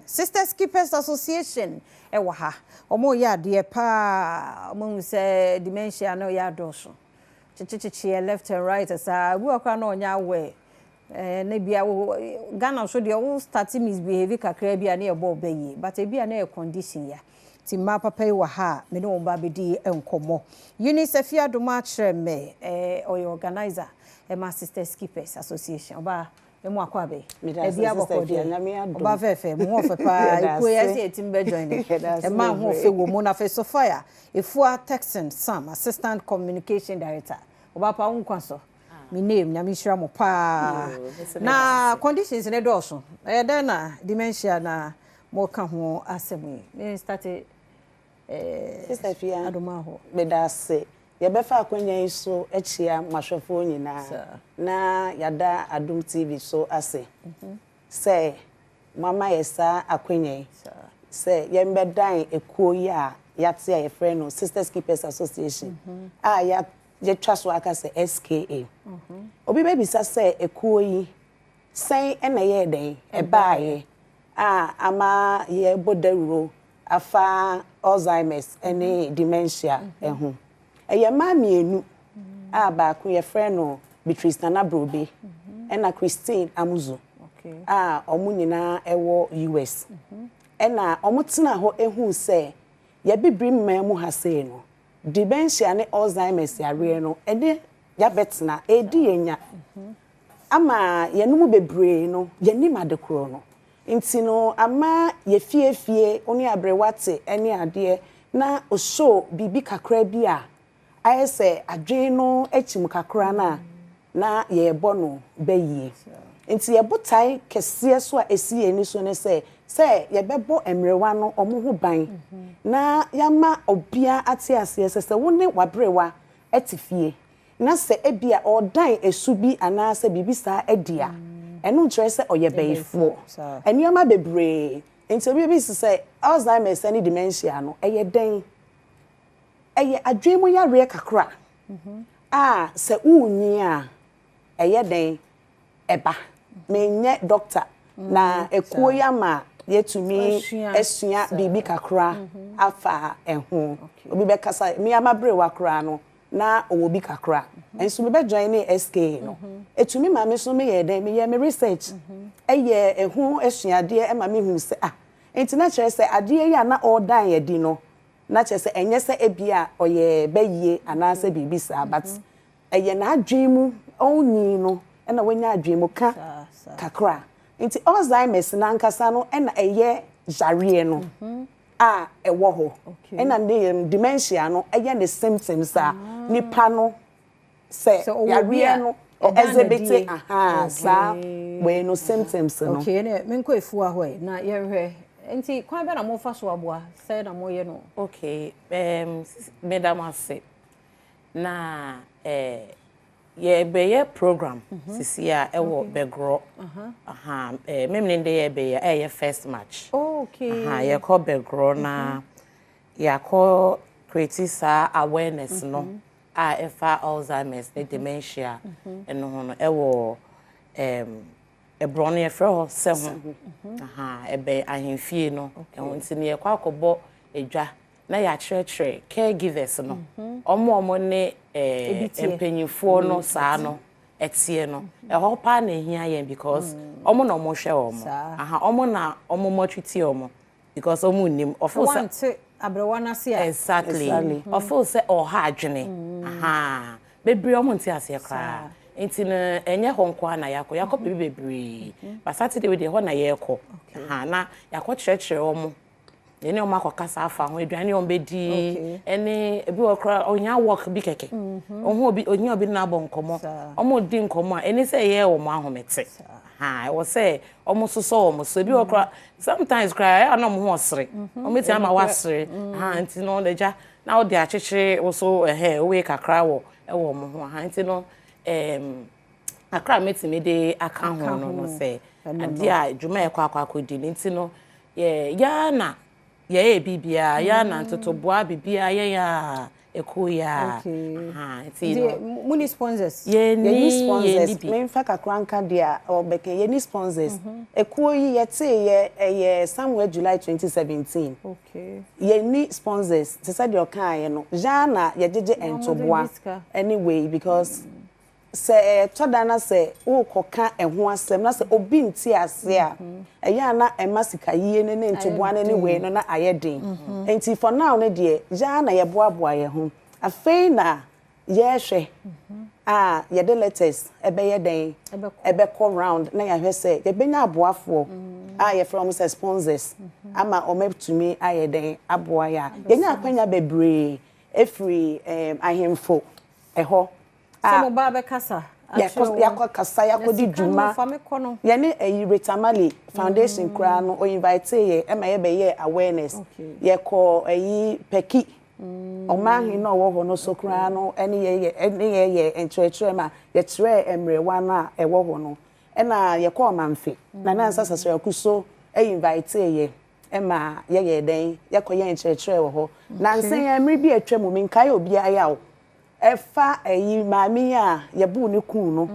Sisters Keepers Association ewa ha omo ya de pa omo say dementia no ya doso chichichi left and right asa we okra no nya we na bia Ghana so de wo start misbehave kakra bia na e bo bayi but e bia na e condition ya ti ma papa yi wa ha me no ba bedi enkomo UNICEF ya do ma kire me oyo organizer ma Sisters Keepers Association oba emu akwa be e bia bokode oba fefe mu ofe pa iko ya se etimbe join e ma ho ofe wo mu na fe Sophia efua Texan Sam assistant communication director oba pa unkwaso mi name na mi hira mo pa na conditions ne do so e den na dementia na mo ka ho asem me start Sister Fia Adom ho be da se ye be fa akwanya iso echia mahwefo nyina na yada Adom TV so ase say mama yesa akwanya say ye mbedan ekuo yi a yate a ye friend no Sisters Keepers Association ya ye twaso aka say SKA obi be bisa say ekuo yi say na ye den e baaye ama ye bodawuro afa Alzheimer's any dementia ehu eye ma mienu ba ku ye friend no Beatrice Nana Brobe na Christine Amuzu omu nyina ewo US na omu tena ho ehu se ye bibiri mmemu ha sei no dementia ne Alzheimer's yare no ede ya betna edi yenya ama ye numu bebre no ye nim adekoro no nti no ama ye fiefie oni abrewate ene ade na osho bibi kakra bi a ayese adwen no echim kakra na ye bo no bayie nti ye botai kese so a esi eni so ne se ye bebo emrewa no omo ho ban na yama obia ate ase se woni wabrewa etifie na se ebia odan esubi ana se bibi sa edia enu nkyere se oye bayifo enioma bebre nti obi bi se Alzheimer's any dementia no eye den eye adwemu ya re kakra se unyi a eye den eba menye doctor na ekuo ya ma yetumi esua bibi kakra afa ehu obi be kasa mi amabre wakra no na owo bi kakra enso me be join ni SK no etumi ma me so me ye den me ye me research eye ehu esuade e ma me hu se enti na kire se ade ya na ordan ye di no na kire se enye se ebia oye bayie ana se bibi sa but eye na adwemu onyi no na wanya adwemu ka kakra enti Alzheimer's na nkasa no na eye jare no ewo ho na dementia no eye ne symptoms nipa no se yare no exhibit sa we no symptoms no okay ne menko efua ho na ye hwe enti kwan be na mo fa so aboa say na mo ye no okay madam ase na ye be ye program sisi a ewo begro memne de ye be ye first match okay ye call begro na ya call create sa awareness no efa Alzheimer's ne dementia eno ho no ewo ebrono ye fro se ho ebe ahemfie no nti ne ye kwa akobo edwa na ya chire caregivers no omo ne empanyifo no saa no etie no ho pa na ehia yen because omo na omo hwe omo na omo motwiti omo because omo nim ofo se abrewa na se exactly ofo se ha adwene bebre omo nti ase kra enti na enye honko na yakọ bebre but Saturday we dey ho na yekọ na yakọ chire omo ene o makokasa afa ho aduane o bedi ene ebi okra onya work bi keke oho obi onya obi na abo nkomo omo di nkomo a ene se ye o mo ahomete e wo se omo soso omo so ebi okra sometimes cry na mo ho osere omo ti ama wasere nti no leja na o di achechire wo so we kakra wo e wo mo ho nti no akra meti me de aka ho no se ade a dwuma e kwa akodi nti no ya na ye bibia ya na ntotoboa bibia ya ekoya the muni sponsors ye sponsors me fa kakranka dia obeke ye sponsors ekoyi ye somewhere July 2017 okay ye ni sponsors se said your kan ye no jana ye jeje entoboa anyway because se todana se wo koka eho asem na se obi nti ase a eya na emasika yie ne entoboa ne anyway no na ayedin enti for now ne de jana ye boaboa ye ho afei na ye hwe ye de letters ebe ye den ebe call round na ya hwe se ye benya aboafo ye from say sponsors ama omeptumi aye den aboa ya ye nya akwanya bebre efri ahemfo eho some ba kasa yakọ kasa yakọ di dwuma ye ne Retamali Foundation kra no o invite ye ema ye be ye awareness ye ko peki omahi no wo ho no sokra no ene ye entrechre ma ye kire emrewa na e wo ho no ena ye ko manfe na na nsasa so yakuso invite ye ema ye den ye ko ye entrechre wo ho na nsen ya emre bi atwa mu minkai obi aya wo efa maami a ye bu ni kun no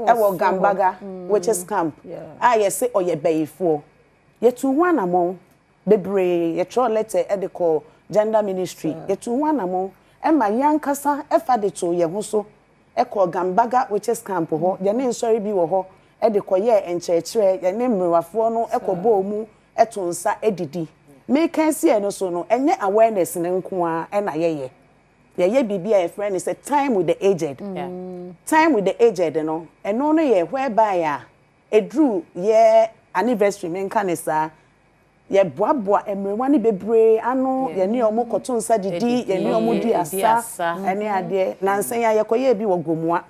e wo Gambaga which is camp ye say oye bayifo ye tu hu anamon bebre ye tro letter e de call gender ministry ye tu hu anamon e ma yankasa e fa de to ye ho so e call Gambaga which is camp ho ye ne nsori bi wo ho e de call ye enchechire ye ne mmerwafo no e call bo mu e to nsa edidi me kan si e no so no enye awareness ne nko a e na ye ye bibia a friend is a time with the aged time with the aged no eno no ye whereby a drew ye anniversary men kanisa ye boaboa emrewa ni bebre ano ye ne omo koto nsa didi ye ne omo di asa ene ade na nsan ya ye koye bi wogomua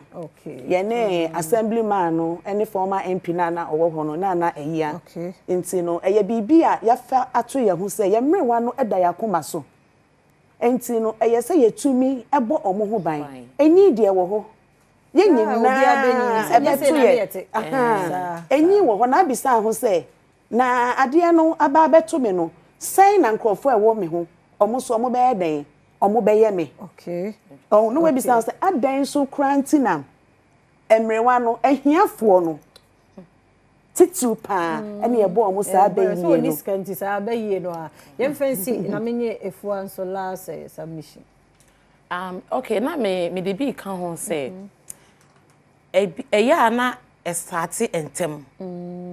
ye ne assemblyman no ene former MP na owo ho no na eyia enti no ye bibia ya fa ato ye hu se ye mrewa no eda yakoma so enti no eyese yetumi ebo omo ho ban enyi de wo ho ye nyina ebeto ye enyi wo ho na abisa ho se na ade no aba beto me no sai na nkrofo ewo me ho omo so omo be den omo be ye me no we bisa se adan so krantina emrewa no ehiafo no titu pa ene ebo omo sa abayi no so diskanti sa abayi no a ye fancy na menye efuan so last submission okay na me de bi kan ho say ya na start entem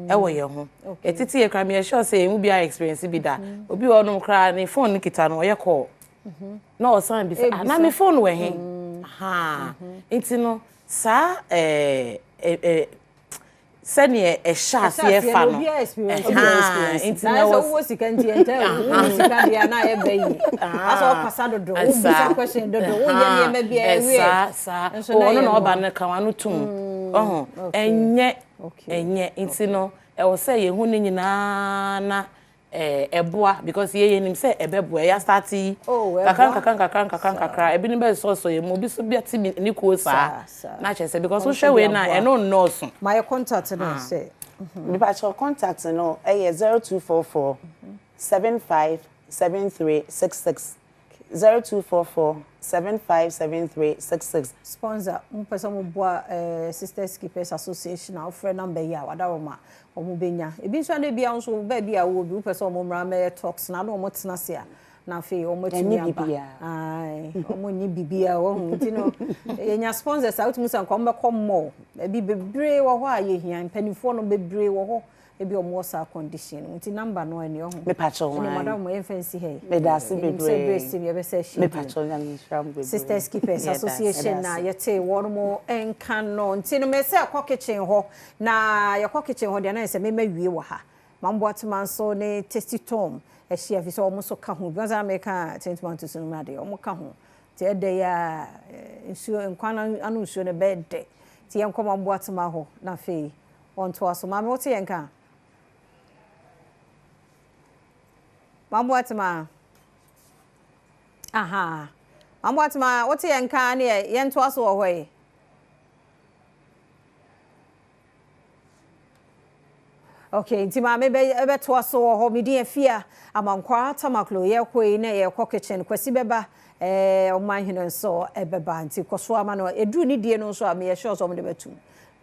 e wo ye ho etiti ye kra me sure say mu bi experience bi da obi wonum kra ne phone ni kita no ye call na o san bi say na me phone we he enti no sa sene chance ye fa no enti na wo sika nti ente wo sika dia na ye bayi aso pasa dodo wo bisa question dodo wo ye me bia ewe sa wo no oba na kan anu tum enye enti no e wo say ye hu ni nyina na eboa because ye nim say ebeboa ya start kakran ebi ni be so ye mo bi so bia ti ni ko sa na che say because wo hwe we na e no so my contact no say me pa cho contact no 0244 757366 0244 757366 sponsor mpesa mo boa Sisters Keepers Association our friend number ya wada wo ma omo benya ebi nso na bia nso ba bia wo bi pesa omo mra me talks na omo tena se a na fe omo tumi aba ai omo nyi bibia wo hu ntino enya sponsors out musa nko mbe kom mo ebi bebre wo ho a ye hia mpanifo no bebre wo ho ebi omo sa condition nti number no ani ho me pacho ni madam mo fancy hey me da se bebre me pacho nyam shram bebre Sisters Keepers Association na yete won mo enka no nti no me se akọ kitchen ho na yakọ kitchen ho de na se me mawie wo ha mambo atman so ne tasty tom ehia fi so omo so ka ho because America 20 months no ma de omo ka ho ti ede ya nsuo nkwana anu nsuo ne bed ti yen koma mambo atman ho na fe on to aso ma me wote yen ka mambo atman aha mambo atman wote yen ka ne yen to aso wo hoye Okay, nti ma me be to aso ho me di afia amankwa tamaklo ye koi na ye kɔ kitchen kwasi beba oman hene nso ebeba nti kɔso ama no edu ni die no nso a me ye sure so mo de betum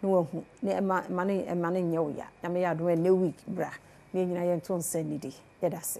no wahu ne ma ne nye wo ya na me ya do ne week bra ne nyina ye nto nsa ni di ye da se